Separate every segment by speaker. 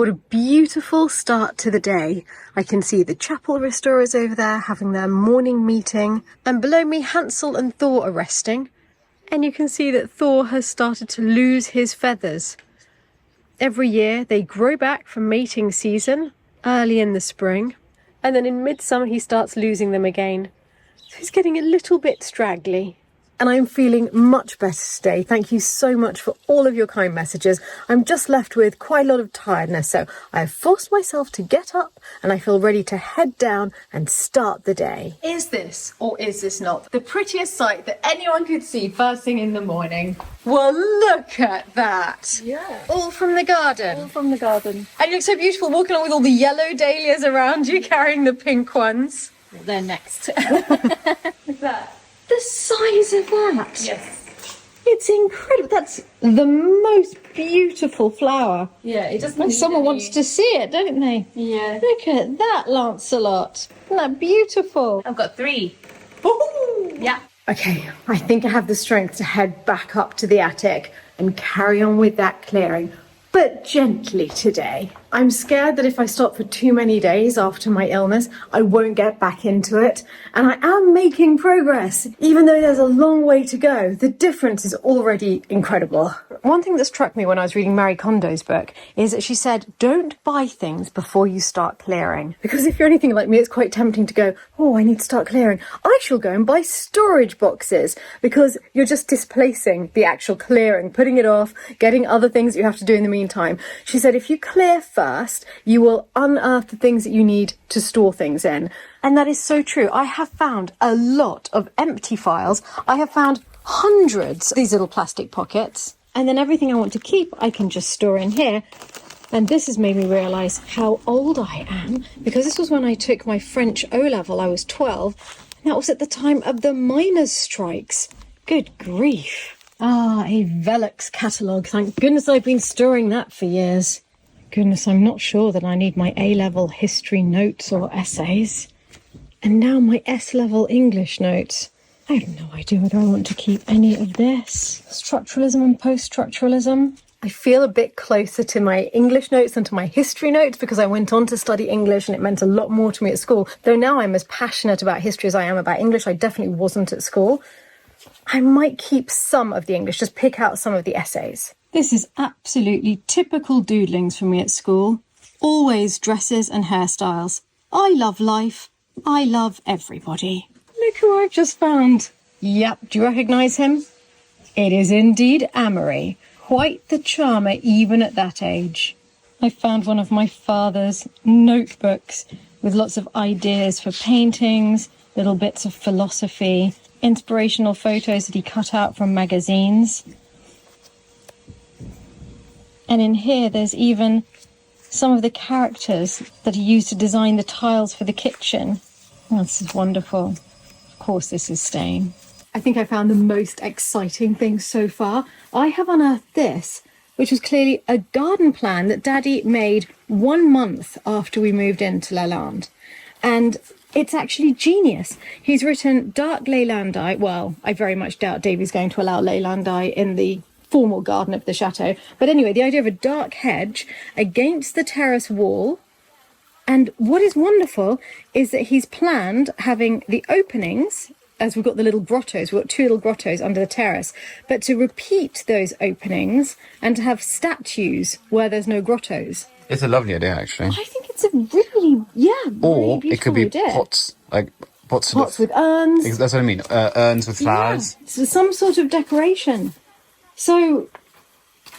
Speaker 1: What a beautiful start to the day. I can see the chapel restorers over there having their morning meeting, and below me Hansel and Thor are resting, and you can see that Thor has started to lose his feathers. Every year they grow back from mating season early in the spring, and then in midsummer he starts losing them again. So he's getting a little bit straggly. And I'm feeling much better today. Thank you so much for all of your kind messages. I'm just left with quite a lot of tiredness, so I have forced myself to get up and I feel ready to head down and start the day. Is this, or is this not, the prettiest sight that anyone could see first thing in the morning? Well, look at that. Yeah. All from the garden.
Speaker 2: All from the garden.
Speaker 1: And you look so beautiful walking along with all the yellow dahlias around you, carrying the pink ones.
Speaker 2: Well, they're next.
Speaker 1: Look at that. The size of that.
Speaker 2: Yes.
Speaker 1: It's incredible. That's the most beautiful flower.
Speaker 2: Yeah, it doesn't.
Speaker 1: And someone wants to see it, don't they?
Speaker 2: Yeah.
Speaker 1: Look at that, Lancelot. Isn't that beautiful?
Speaker 2: I've got 3.
Speaker 1: Ooh.
Speaker 2: Yeah.
Speaker 1: Okay, I think I have the strength to head back up to the attic and carry on with that clearing. But gently today. I'm scared that if I stop for too many days after my illness, I won't get back into it. And I am making progress. Even though there's a long way to go, the difference is already incredible. One thing that struck me when I was reading Marie Kondo's book is that she said, don't buy things before you start clearing. Because if you're anything like me, it's quite tempting to go, oh, I need to start clearing. I shall go and buy storage boxes, because you're just displacing the actual clearing, putting it off, getting other things that you have to do in the meantime. She said, if you clear first, you will unearth the things that you need to store things in. And that is so true. I have found a lot of empty files. I have found hundreds of these little plastic pockets. And then everything I want to keep, I can just store in here. And this has made me realise how old I am, because this was when I took my French O-level. I was 12. And that was at the time of the miners' strikes. Good grief. Ah, a Velux catalogue. Thank goodness I've been storing that for years. Goodness, I'm not sure that I need my A-level history notes or essays. And now my S-level English notes. I have no idea whether I want to keep any of this. Structuralism and post-structuralism. I feel a bit closer to my English notes than to my history notes, because I went on to study English and it meant a lot more to me at school. Though now I'm as passionate about history as I am about English, I definitely wasn't at school. I might keep some of the English, just pick out some of the essays. This is absolutely typical doodlings for me at school. Always dresses and hairstyles. I love life. I love everybody. Look who I've just found. Yep, do you recognise him? It is indeed Amory. Quite the charmer even at that age. I found one of my father's notebooks with lots of ideas for paintings, little bits of philosophy, inspirational photos that he cut out from magazines. And in here there's even some of the characters that he used to design the tiles for the kitchen. Oh, this is wonderful. Of course this is staying. I think I found the most exciting thing so far. I have unearthed this, which was clearly a garden plan that Daddy made 1 month after we moved into Lalande. And it's actually genius. He's written dark Lalande. Well, I very much doubt Davey's going to allow Lalande in the formal garden of the chateau. But anyway, the idea of a dark hedge against the terrace wall. And what is wonderful is that he's planned having the openings, as we've got the little grottos, we've got 2 little grottos under the terrace, but to repeat those openings and to have statues where there's no grottos.
Speaker 3: It's a lovely idea, actually.
Speaker 1: I think it's a really,
Speaker 3: or
Speaker 1: really
Speaker 3: it could be
Speaker 1: idea.
Speaker 3: pots, like pots
Speaker 1: with urns.
Speaker 3: That's what I mean. Urns with flowers.
Speaker 1: Yeah, so some sort of decoration. So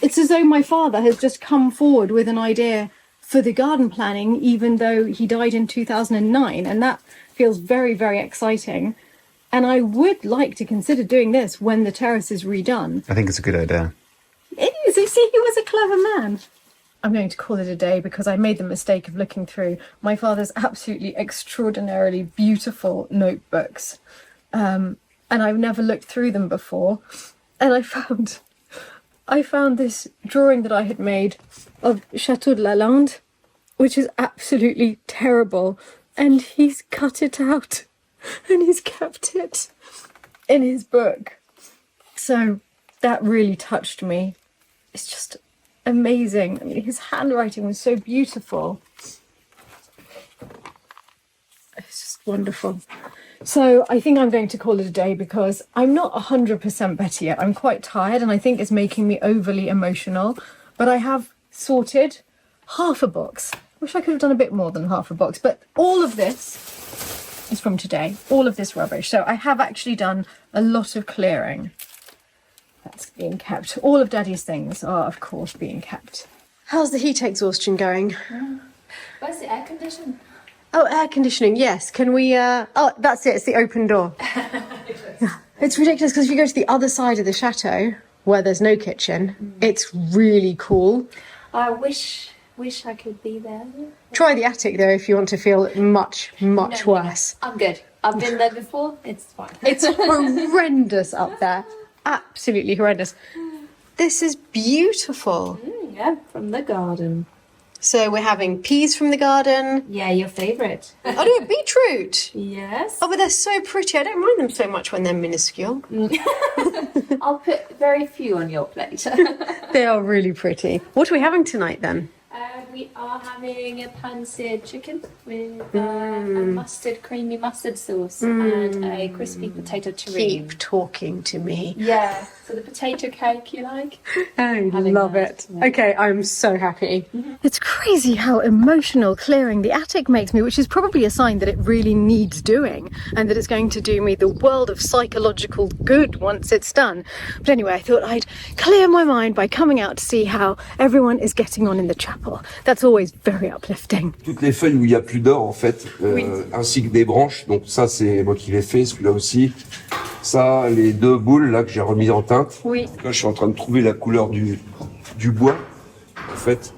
Speaker 1: it's as though my father has just come forward with an idea for the garden planning, even though he died in 2009. And that feels very, very exciting. And I would like to consider doing this when the terrace is redone.
Speaker 3: I think it's a good idea.
Speaker 1: It is. You see, he was a clever man. I'm going to call it a day because I made the mistake of looking through my father's absolutely extraordinarily beautiful notebooks. And I've never looked through them before. And I found this drawing that I had made of Chateau de Lalande, which is absolutely terrible. And he's cut it out and he's kept it in his book. So that really touched me. It's just amazing. I mean, his handwriting was so beautiful. It's just wonderful. So I think I'm going to call it a day because I'm not 100% better yet. I'm quite tired and I think it's making me overly emotional. But I have sorted half a box. Wish I could have done a bit more than half a box. But all of this is from today. All of this rubbish. So I have actually done a lot of clearing. That's being kept. All of Daddy's things are, of course, being kept. How's the heat exhaustion going?
Speaker 2: Where's the air condition?
Speaker 1: Oh, air conditioning, yes. Can we, oh, that's it, it's the open door. It's ridiculous because if you go to the other side of the chateau, where there's no kitchen, it's really cool.
Speaker 2: I wish I could be there.
Speaker 1: Try the attic, though, if you want to feel much worse.
Speaker 2: I'm good. I've been there before. It's fine.
Speaker 1: It's horrendous up there. Absolutely horrendous. This is beautiful.
Speaker 2: Yeah, from the garden.
Speaker 1: So we're having peas from the garden.
Speaker 2: Yeah, your favourite.
Speaker 1: Oh, no, beetroot.
Speaker 2: Yes.
Speaker 1: Oh, but they're so pretty. I don't mind them so much when they're minuscule.
Speaker 2: I'll put very few on your plate.
Speaker 1: They are really pretty. What are we having tonight, then?
Speaker 2: We are having a pan-seared chicken with a creamy mustard sauce and a crispy potato terrine.
Speaker 1: Keep talking to me.
Speaker 2: Yeah, so the potato cake you like?
Speaker 1: I
Speaker 2: Having
Speaker 1: love
Speaker 2: that,
Speaker 1: it.
Speaker 2: yeah.
Speaker 1: Okay, I'm so happy. It's crazy how emotional clearing the attic makes me, which is probably a sign that it really needs doing and that it's going to do me the world of psychological good once it's done. But anyway, I thought I'd clear my mind by coming out to see how everyone is getting on in the chapel. That's always very uplifting.
Speaker 4: Toutes les feuilles où il n'y a plus d'or en fait, ainsi que des branches, donc ça c'est moi qui l'ai fait, celui-là aussi. Ça, les deux boules là que j'ai remis en teinte.
Speaker 1: Oui.
Speaker 4: Là je suis en train de trouver la couleur du bois en fait.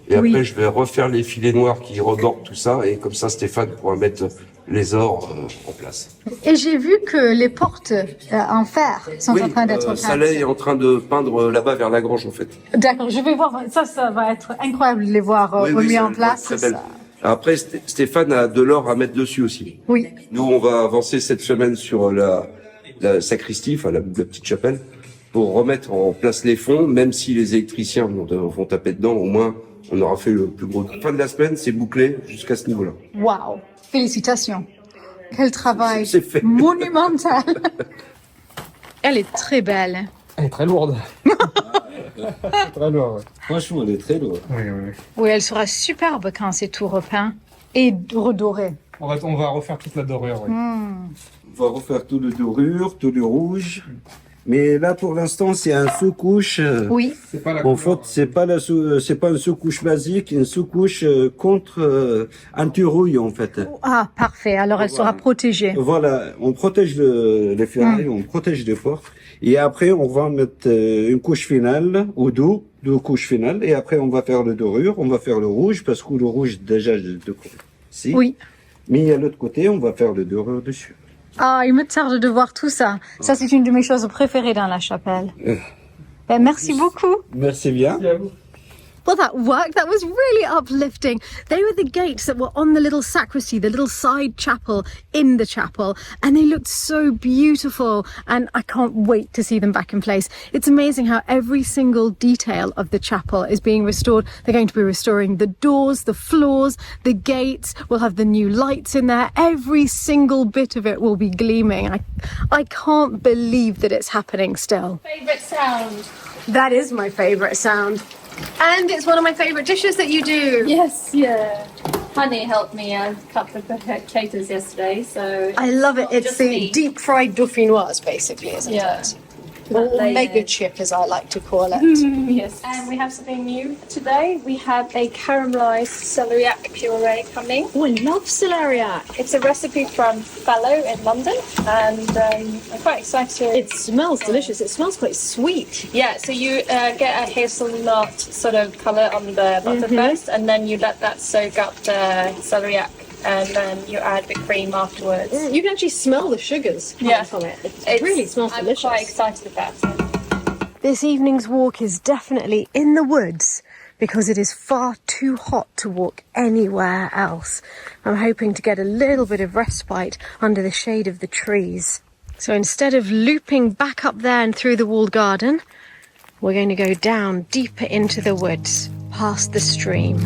Speaker 4: Et après je vais refaire les filets noirs qui rebordent tout ça et comme ça Stéphane pourra mettre les ors en place.
Speaker 5: Et j'ai vu que les portes en fer sont en train d'être
Speaker 4: Saleh est en train de peindre là-bas vers la grange en fait.
Speaker 5: D'accord, je vais voir. Ça va être incroyable de les voir remis
Speaker 4: ça
Speaker 5: en
Speaker 4: va être
Speaker 5: place.
Speaker 4: très belle.
Speaker 5: Ça.
Speaker 4: Après Stéphane a de l'or à mettre dessus aussi.
Speaker 5: Oui.
Speaker 4: Nous on va avancer cette semaine sur la sacristie, enfin la petite chapelle, pour remettre en place les fonds, même si les électriciens vont taper dedans, au moins on aura fait le plus gros. Fin de la semaine, c'est bouclé jusqu'à ce niveau-là.
Speaker 5: Waouh, félicitations. Quel travail
Speaker 4: C'est fait.
Speaker 5: monumental. Elle est très belle.
Speaker 3: Elle est très lourde. Très lourde.
Speaker 4: Franchement, elle est très lourde.
Speaker 5: Oui, elle sera superbe quand c'est tout repeint et redoré.
Speaker 3: On va refaire toute la dorure. Oui.
Speaker 4: On va refaire tout le dorure, tout le rouge. Mais là, pour l'instant, c'est un sous-couche.
Speaker 5: Oui.
Speaker 3: C'est pas la
Speaker 4: En
Speaker 3: couleur.
Speaker 4: fait, c'est pas une sous-couche basique, une sous-couche contre anti-rouille, en fait.
Speaker 5: Ah, parfait. Alors elle sera protégée.
Speaker 4: Voilà, on protège les ferrailles, on protège les portes. Et après, on va mettre une couche finale, ou deux couches finales. Et après, on va faire le dorure, on va faire le rouge, parce que le rouge, déjà, de côté. Si.
Speaker 5: Oui.
Speaker 4: Mais à l'autre côté, on va faire le dorure dessus.
Speaker 5: Ah, il me tarde de voir tout ça. Ça, c'est une de mes choses préférées dans la chapelle. Ben, merci beaucoup.
Speaker 4: Merci bien.
Speaker 1: Well, that worked. That was really uplifting. They were the gates that were on the little sacristy, the little side chapel in the chapel, and they looked so beautiful, and I can't wait to see them back in place. It's amazing how every single detail of the chapel is being restored. They're going to be restoring the doors, the floors, the gates. We'll have the new lights in there. Every single bit of it will be gleaming. I can't believe that it's happening still.
Speaker 2: Favourite sound?
Speaker 1: That is my favourite sound. And it's one of my favourite dishes that you do.
Speaker 2: Yes, yeah. Honey helped me cut the potatoes yesterday, so...
Speaker 1: I love it.
Speaker 2: not
Speaker 1: It's
Speaker 2: just
Speaker 1: the
Speaker 2: me.
Speaker 1: deep fried dauphinoise, basically, isn't
Speaker 2: Yeah.
Speaker 1: it? Or mega chip, as I like to call it.
Speaker 2: Yes. And we have something new today. We have a caramelised celeriac puree coming.
Speaker 1: Oh, I love celeriac.
Speaker 2: It's a recipe from Fallow in London, and I'm quite excited.
Speaker 1: It smells delicious. It smells quite sweet.
Speaker 2: Yeah, so you get a hazelnut sort of colour on the butter first, and then you let that soak up the celeriac, and then you add the cream afterwards.
Speaker 1: You can actually smell the sugars coming
Speaker 2: Yeah.
Speaker 1: from it. It really smells
Speaker 2: I'm
Speaker 1: delicious.
Speaker 2: quite excited about it.
Speaker 1: This evening's walk is definitely in the woods because it is far too hot to walk anywhere else. I'm hoping to get a little bit of respite under the shade of the trees. So instead of looping back up there and through the walled garden, we're going to go down deeper into the woods, past the stream.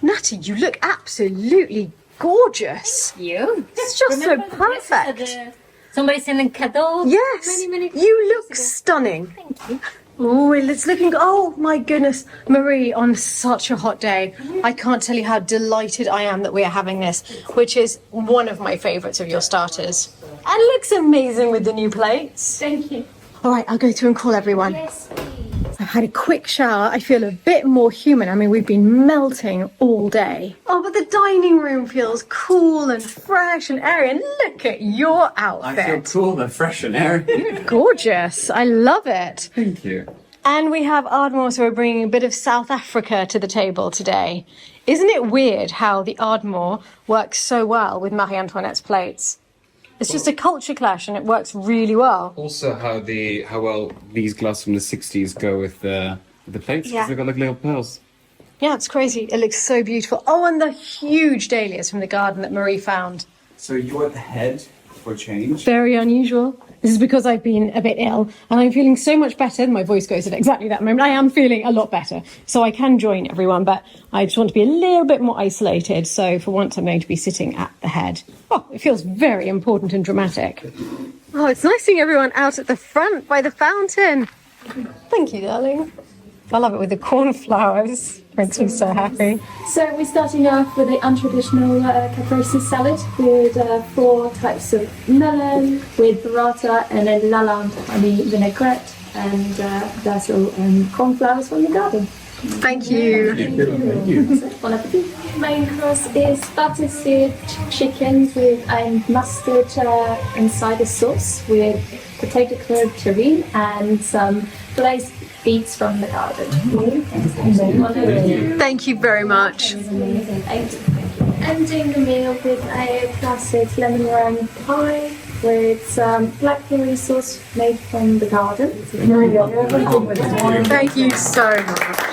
Speaker 1: Natty, you look absolutely gorgeous.
Speaker 5: You?
Speaker 1: It's just so perfect.
Speaker 5: Somebody sending cadeau.
Speaker 1: Yes,
Speaker 5: many
Speaker 1: you look stunning.
Speaker 5: Thank you.
Speaker 1: Oh, it's looking, oh my goodness. Marie, on such a hot day, I can't tell you how delighted I am that we are having this, which is one of my favourites of your starters. And looks amazing with the new plates.
Speaker 2: Thank you.
Speaker 1: All right, I'll go through and call everyone.
Speaker 2: Yes, please.
Speaker 1: I've had a quick shower. I feel a bit more human. I mean, we've been melting all day. Oh, but the dining room feels cool and fresh and airy. And look at your outfit.
Speaker 6: I feel cool and fresh and airy.
Speaker 1: Gorgeous. I love it.
Speaker 6: Thank you.
Speaker 1: And we have Ardmore, so we're bringing a bit of South Africa to the table today. Isn't it weird how the Ardmore works so well with Marie Antoinette's plates? It's just a culture clash and it works really well.
Speaker 6: Also, how well these glasses from the 60s go with the plates, because
Speaker 1: Yeah.
Speaker 6: they've got like little pearls.
Speaker 1: Yeah, it's crazy. It looks so beautiful. Oh, and the huge dahlias from the garden that Marie found.
Speaker 6: So you're at the head for change.
Speaker 1: Very unusual. This is because I've been a bit ill and I'm feeling so much better. My voice goes at exactly that moment. I am feeling a lot better. So I can join everyone, but I just want to be a little bit more isolated. So for once, I'm going to be sitting at the head. Oh, it feels very important and dramatic. Oh, it's nice seeing everyone out at the front by the fountain. Thank you, darling. I love it with the cornflowers. Makes me so happy.
Speaker 2: So we're starting off with the untraditional caprese salad with 4 types of melon, with burrata, and then Lalande honey vinaigrette, and basil and cornflowers from the garden.
Speaker 1: Thank you.
Speaker 2: Bon appetit. Main course is butter seared chicken with a mustard and cider sauce with potato curd terrine and some glazed beets from the garden.
Speaker 1: Thank you very much.
Speaker 2: Ending the meal with a classic lemon meringue pie with some blackberry sauce made from the garden.
Speaker 1: Thank you so much.